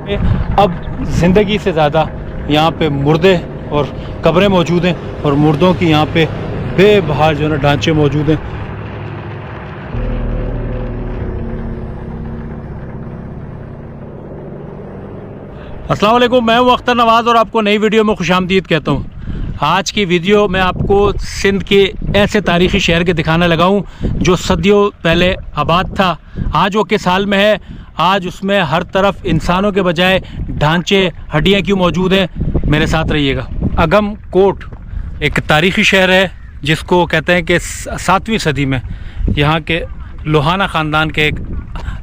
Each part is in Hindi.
अब ज़िंदगी से ज़्यादा यहाँ पे मुर्दे और कब्रें मौजूद हैं और मुर्दों की यहाँ पे बेबहार जो है ना ढांचे मौजूद हैं। अस्सलाम वालेकुम, मैं हूं अख्तर नवाज़ और आपको नई वीडियो में खुशामदीद कहता हूं। आज की वीडियो में आपको सिंध के ऐसे तारीख़ी शहर के दिखाने लगा हूं जो सदियों पहले आबाद था। आज वो किस हाल में है, आज उसमें हर तरफ इंसानों के बजाय ढांचे हड्डियां क्यों मौजूद हैं, मेरे साथ रहिएगा। अगम कोट एक तारीख़ी शहर है जिसको कहते हैं कि 7वीं सदी में यहाँ के लोहाना ख़ानदान के एक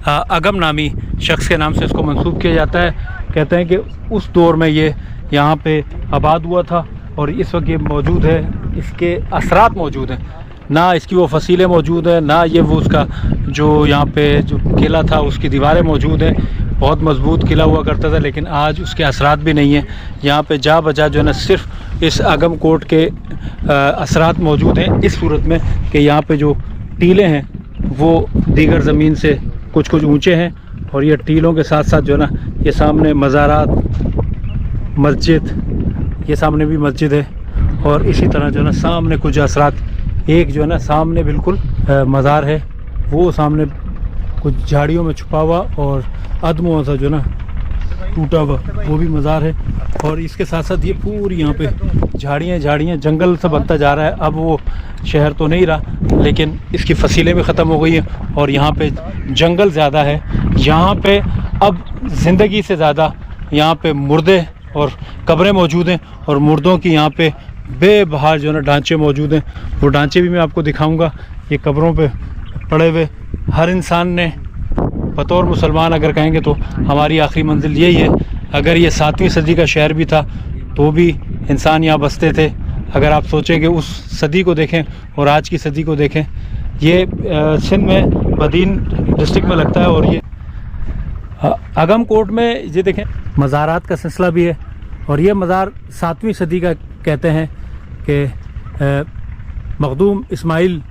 अगम नामी शख्स के नाम से इसको मंसूब किया जाता है। कहते हैं कि उस दौर में ये यहाँ पे आबाद हुआ था और इस वक्त ये मौजूद है। इसके असरात मौजूद हैं, ना इसकी वो फसीलें मौजूद हैं, ना ये वो उसका जो यहाँ पे जो किला था उसकी दीवारें मौजूद हैं। बहुत मजबूत किला हुआ करता था, लेकिन आज उसके असरात भी नहीं हैं। यहाँ पे जा बजा जो है ना सिर्फ इस अगम कोट के असरात मौजूद हैं, इस सूरत में कि यहाँ पे जो टीले हैं वो दीगर ज़मीन से कुछ कुछ ऊंचे हैं और ये टीलों के साथ साथ जो है ना ये सामने मज़ारात, मस्जिद, ये सामने भी मस्जिद है और इसी तरह जो है ना सामने कुछ असरात, एक जो है ना सामने बिल्कुल मज़ार है, वो सामने कुछ झाड़ियों में छुपा हुआ और अदमों सा जो है ना टूटा हुआ वो भी मज़ार है। और इसके साथ साथ ये पूरी यहाँ पे झाड़ियाँ जंगल सा बनता जा रहा है। अब वो शहर तो नहीं रहा, लेकिन इसकी फसीलें भी ख़त्म हो गई हैं और यहाँ पे जंगल ज़्यादा है। यहाँ पे अब ज़िंदगी से ज़्यादा यहाँ पे मुर्दे और कब्रें मौजूद हैं और मुर्दों की यहाँ पे बेबहार जो है ना ढांचे मौजूद हैं। वो ढांचे भी मैं आपको दिखाऊंगा। ये कब्रों पे पड़े हुए हर इंसान ने बतौर मुसलमान अगर कहेंगे तो हमारी आखिरी मंजिल यही है। अगर ये 7वीं सदी का शहर भी था तो भी इंसान यहाँ बसते थे। अगर आप सोचें कि उस सदी को देखें और आज की सदी को देखें, ये सिंध में बदीन डिस्ट्रिक्ट में लगता है और ये अगम कोट में ये देखें मज़ारात का सिलसिला भी है। और ये मज़ार 7वीं सदी का कहते हैं कि मखदूम इस्माइल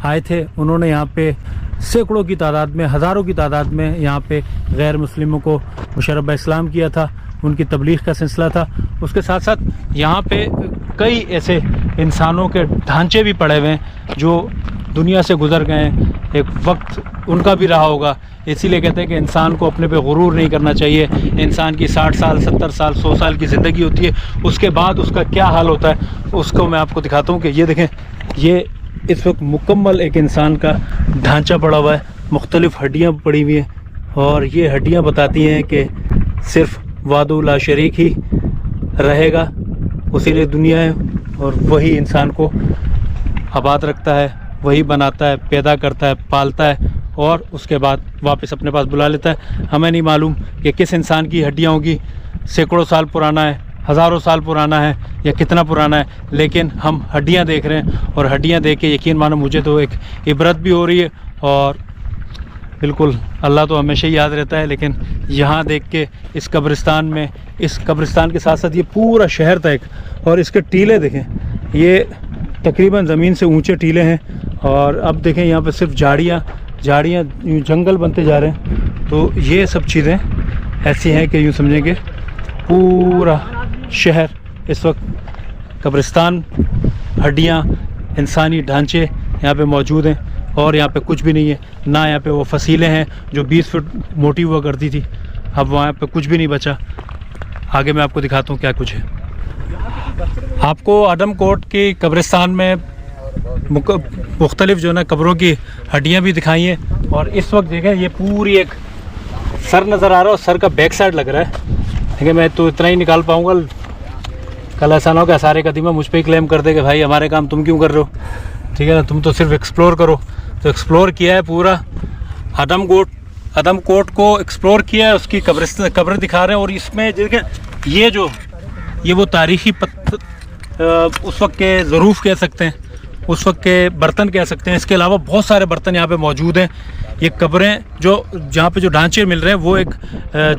आए थे, उन्होंने यहाँ पे सैकड़ों की तादाद में, हज़ारों की तादाद में यहाँ पे गैर मुस्लिमों को मुशर्रफ इस्लाम किया था, उनकी तबलीग का सिलसिला था। उसके साथ साथ यहाँ पे कई ऐसे इंसानों के ढांचे भी पड़े हुए हैं जो दुनिया से गुज़र गए हैं, एक वक्त उनका भी रहा होगा। इसीलिए कहते हैं कि इंसान को अपने पे गुरूर नहीं करना चाहिए। इंसान की 60 साल, 70 साल, 100 साल की ज़िंदगी होती है, उसके बाद उसका क्या हाल होता है उसको मैं आपको दिखाता हूँ। कि ये देखें, ये इस वक्त मुकम्मल एक इंसान का ढांचा पड़ा हुआ है, मुख्तलिफ़ हड्डियाँ पड़ी हुई हैं और ये हड्डियाँ बताती हैं कि सिर्फ वादो ला शरीक ही रहेगा, उसी लिए दुनिया है और वही इंसान को आबाद रखता है, वही बनाता है, पैदा करता है, पालता है और उसके बाद वापस अपने पास बुला लेता है। हमें नहीं मालूम कि किस इंसान की हड्डियाँ होंगी, सैकड़ों साल पुराना है, हज़ारों साल पुराना है या कितना पुराना है, लेकिन हम हड्डियाँ देख रहे हैं और हड्डियाँ देख के यकीन मानो मुझे तो एक इबरत भी हो रही है। और बिल्कुल अल्लाह तो हमेशा ही याद रहता है, लेकिन यहाँ देख के इस कब्रिस्तान में, इस कब्रिस्तान के साथ साथ ये पूरा शहर था एक, और इसके टीले देखें, ये तकरीबन ज़मीन से ऊंचे टीले हैं और अब देखें यहाँ पे सिर्फ झाड़ियाँ जंगल बनते जा रहे हैं। तो ये सब चीज़ें ऐसी हैं कि यूँ समझें कि पूरा शहर इस वक्त कब्रिस्तान, हड्डियाँ, इंसानी ढांचे यहाँ पे मौजूद हैं और यहाँ पे कुछ भी नहीं है। ना यहाँ पे वो फसीलें हैं जो 20 फुट मोटी हुआ करती थी, अब वहाँ पे कुछ भी नहीं बचा। आगे मैं आपको दिखाता हूँ क्या कुछ है। आपको अगम कोट की कब्रिस्तान में मुख्तलिफ जो है ना कब्रों की हड्डियाँ भी दिखाई हैं और इस वक्त देखें ये पूरी एक सर नज़र आ रहा है और सर का बैक साइड लग रहा है। देखिए मैं तो इतना ही निकाल पाऊँगा, कल ऐसा ना हो कि सारे कदीमा मुझ पर ही क्लेम कर दे कि भाई हमारे काम तुम क्यों कर रहे हो, ठीक है ना, तुम तो सिर्फ एक्सप्लोर करो। तो एक्सप्लोर किया है पूरा अगम कोट को एक्सप्लोर किया है, उसकी कब्र दिखा रहे हैं। और इसमें देखें ये वो तारीख़ी उस वक्त के ज़रूफ़ कह सकते हैं, उस वक्त के बर्तन कह सकते हैं। इसके अलावा बहुत सारे बर्तन यहाँ पे मौजूद हैं। ये कब्रें जहाँ पे जो ढांचे मिल रहे हैं वो एक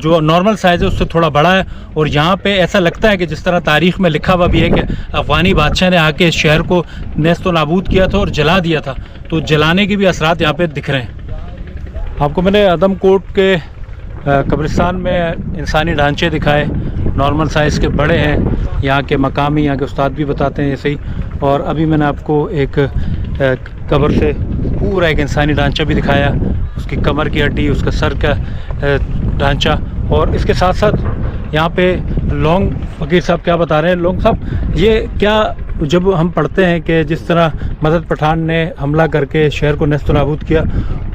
जो नॉर्मल साइज़ है उससे थोड़ा बड़ा है। और यहाँ पे ऐसा लगता है कि जिस तरह तारीख़ में लिखा हुआ भी है कि अफ़गानी बादशाह ने आके इस शहर को नेस्त व नाबूद किया था और जला दिया था, तो जलाने के भी असरात यहाँ पे दिख रहे हैं। आपको मैंने अगम कोट के कब्रिस्तान में इंसानी ढांचे दिखाए, नॉर्मल साइज़ के बड़े हैं, यहाँ के मकामी, यहाँ के उस्ताद भी बताते हैं ऐसे ही। और अभी मैंने आपको एक कब्र से पूरा एक इंसानी ढांचा भी दिखाया, उसकी कमर की हड्डी, उसका सर का ढांचा। और इसके साथ साथ यहाँ पे लोंग फ़कीर साहब क्या बता रहे हैं। लोंग साहब, ये क्या, जब हम पढ़ते हैं कि जिस तरह मदद पठान ने हमला करके शहर को नेस्त नाबूद किया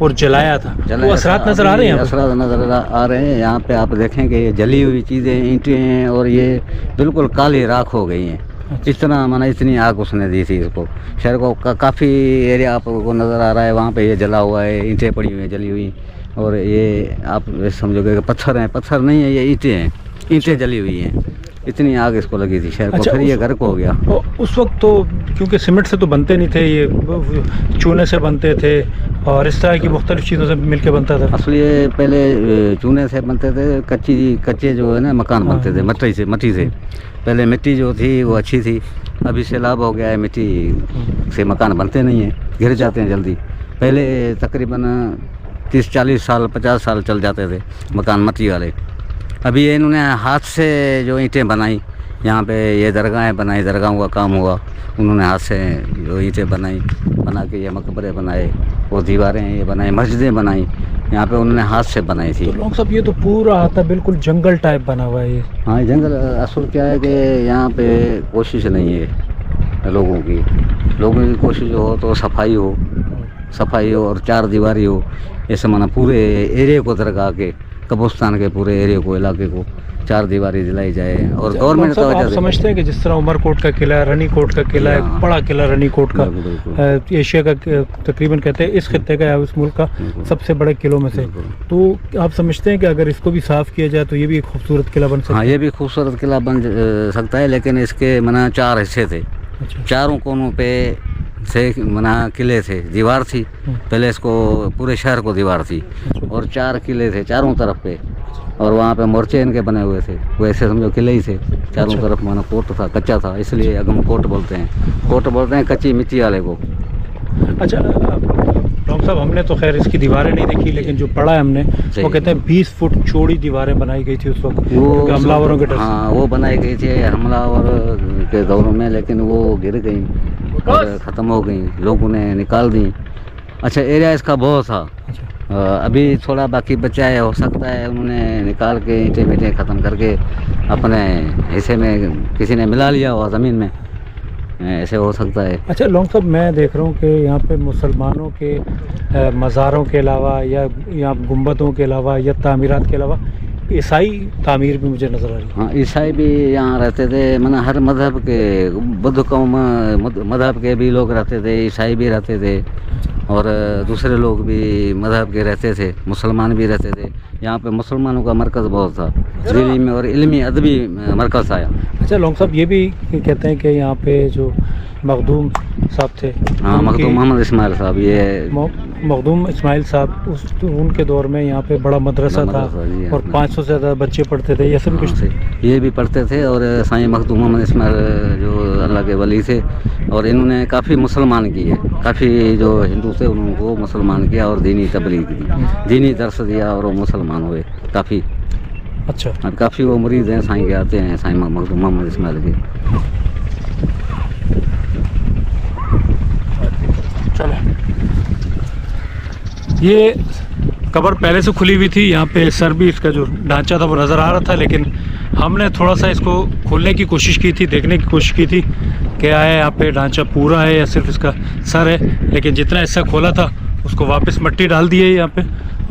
और जलाया था, वो असरात नज़र आ रहे हैं? असरात नज़र आ रहे हैं। यहाँ पे आप देखें कि ये जली हुई चीज़ें, ईंटें हैं और ये बिल्कुल काली राख हो गई हैं। इस तरह माना इतनी आग उसने दी थी इसको। शहर को काफ़ी एरिया आपको नज़र आ रहा है, वहाँ पे ये जला हुआ है, ईंटें पड़ी हुई हैं जली हुई। और ये आप समझोगे कि पत्थर हैं, पत्थर नहीं है, ये ईंटें हैं, ईंटें जली हुई हैं। इतनी आग इसको लगी थी शहर को। फिर ये गर्क हो गया। उस वक्त तो क्योंकि सीमेंट से तो बनते नहीं थे, ये चूने से बनते थे और इस तरह की मुख्तलिफ चीज़ों से मिलके बनता था। असली ये पहले चूने से बनते थे, कच्चे जो है ना मकान बनते थे मट्टी से। पहले मिट्टी जो थी वो अच्छी थी, अभी सैलाब हो गया है, मिट्टी से मकान बनते नहीं हैं, गिर जाते हैं जल्दी। पहले तकरीबन 30-40 साल 50 साल चल जाते थे मकान मट्टी वाले। अभी ये इन्होंने हाथ से जो ईंटें बनाई, यहाँ पे ये दरगाहें बनाई, दरगाहों का काम हुआ, उन्होंने हाथ से जो ईंटें बना के ये मकबरे बनाए, वो दीवारें ये बनाई, मस्जिदें बनाई, यहाँ पे उन्होंने हाथ से बनाई थी। तो लोग सब, ये तो पूरा आता बिल्कुल जंगल टाइप बना हुआ है ये। हाँ, जंगल असल क्या है कि यहाँ पे कोशिश नहीं है लोगों की कोशिश हो तो सफाई हो और चार दीवारी हो। ऐसे माना पूरे एरिया को दरगाह के, कब्रिस्तान के पूरे एरिया को, इलाके को चार दीवारी दिलाई जाए। और गवर्नमेंट तो आप समझते हैं कि जिस तरह उमरकोट का किला है, रनी कोट का किला है, बड़ा किला रनी कोट का, एशिया का तकरीबन कहते हैं इस खित्ते का, इस मुल्क का सबसे बड़े किलों में से, तो आप समझते हैं कि अगर इसको भी साफ़ किया जाए तो ये भी एक खूबसूरत किला बन सकता है? हाँ, ये भी खूबसूरत किला बन सकता है, लेकिन इसके मना 4 हिस्से थे। चारों कोनों पे से मना किले थे, दीवार थी। पहले इसको पूरे शहर को दीवार थी और 4 किले थे चारों तरफ पे, और वहाँ पे मोर्चे इनके बने हुए थे। वैसे समझो किले ही थे चारों तरफ, माना कोट था, कच्चा था, इसलिए अगम कोट बोलते हैं कच्ची मिट्टी वाले को। अच्छा डॉक्टर साहब, हमने तो खैर इसकी दीवारें नहीं देखी, लेकिन जो पढ़ा है हमने, वो कहते हैं 20 फुट चौड़ी दीवारें बनाई गई थी उस वक्त, वो हमलावरों के डर। हाँ, वो बनाई गई थी हमलावर के दौरों में, लेकिन वो गिर गई और ख़त्म हो गई, लोगों ने निकाल दी। अच्छा, एरिया इसका बहुत था। अभी थोड़ा बाकी बचा है, हो सकता है उन्होंने निकाल के ईंटें ख़त्म करके अपने हिस्से में किसी ने मिला लिया हो ज़मीन में, ऐसे हो सकता है। अच्छा लोग साहब, मैं देख रहा हूँ कि यहाँ पे मुसलमानों के मज़ारों के अलावा या यहाँ गुंबदों के अलावा या तामीरात के अलावा ईसाई तामीर भी मुझे नज़र आ रही है। हाँ, ईसाई भी यहाँ रहते थे, माना हर मज़हब के, बुद्ध कौम मज़हब के भी लोग रहते थे, ईसाई भी रहते थे और दूसरे लोग भी मज़हब के रहते थे, मुसलमान भी रहते थे। यहाँ पे मुसलमानों का मरकज़ बहुत था, दिल्ली में, और इल्मी अदबी मरकज़ आया। अच्छा लोग साहब, ये भी कहते हैं कि यहाँ पे जो मखदूम साहब थे, हाँ, मखदूम मोहम्मद इस्माइल साहब, ये मखदूम इस्माइल साहब, उनके दौर में यहाँ पे बड़ा मदरसा था और 500 से ज़्यादा बच्चे पढ़ते थे, ये सब कुछ थे। ये भी पढ़ते थे। और साईं मखदूम मोहम्मद इस्माइल जो अल्लाह के वली थे, और इन्होंने काफ़ी मुसलमान किए, काफ़ी जो हिंदू थे उनको मुसलमान किया और दीनी तबलीग दी, दीनी दर्स दिया और वो मुसलमान हुए काफ़ी। अच्छा, अब काफ़ी वो मुरीद हैं साईं के, आते हैं साईं मखदूम मोहम्मद इस्माइल के। चलो, ये कब्र पहले से खुली हुई थी, यहाँ पे सर भी इसका जो ढांचा था वो नज़र आ रहा था, लेकिन हमने थोड़ा सा इसको खोलने की कोशिश की थी, देखने की कोशिश की थी क्या है यहाँ पे ढांचा पूरा है या सिर्फ इसका सर है, लेकिन जितना हिस्सा खोला था उसको वापस मिट्टी डाल दी है यहाँ पे,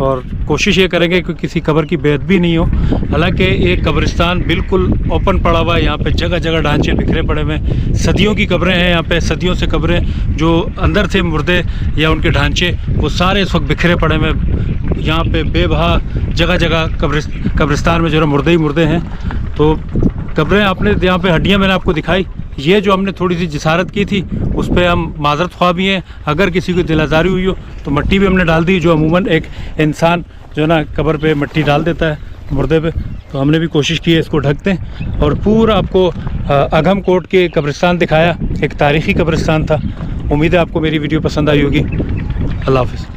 और कोशिश ये करेंगे कि किसी कब्र की बेअदबी नहीं हो। हालांकि ये कब्रिस्तान बिल्कुल ओपन पड़ा हुआ है, यहाँ पे जगह जगह ढांचे बिखरे पड़े हुए हैं, सदियों की कब्रें हैं यहाँ पे, सदियों से कब्रें जो अंदर थे मुर्दे या उनके ढांचे, वो सारे इस वक्त बिखरे पड़े हुए हैं यहाँ पे बेबहा जगह जगह। कब्रिस्तान में जो है मुर्दे ही मुर्दे हैं। तो कब्रें आपने यहाँ पे हड्डियाँ मैंने आपको दिखाई, ये जो हमने थोड़ी सी जिसारत की थी उस पर हम माजरत ख्वाह भी हैं, अगर किसी को दिल आज़ारी हुई हो तो मिट्टी भी हमने डाल दी, जो अमूमन एक इंसान जो है ना कब्र पे मिट्टी डाल देता है मुर्दे पे, तो हमने भी कोशिश की है इसको ढक दें। और पूरा आपको अघम कोट के कब्रिस्तान दिखाया, एक तारीख़ी कब्रिस्तान था। उम्मीद है आपको मेरी वीडियो पसंद आई होगी। अल्लाह हाफ़िज़।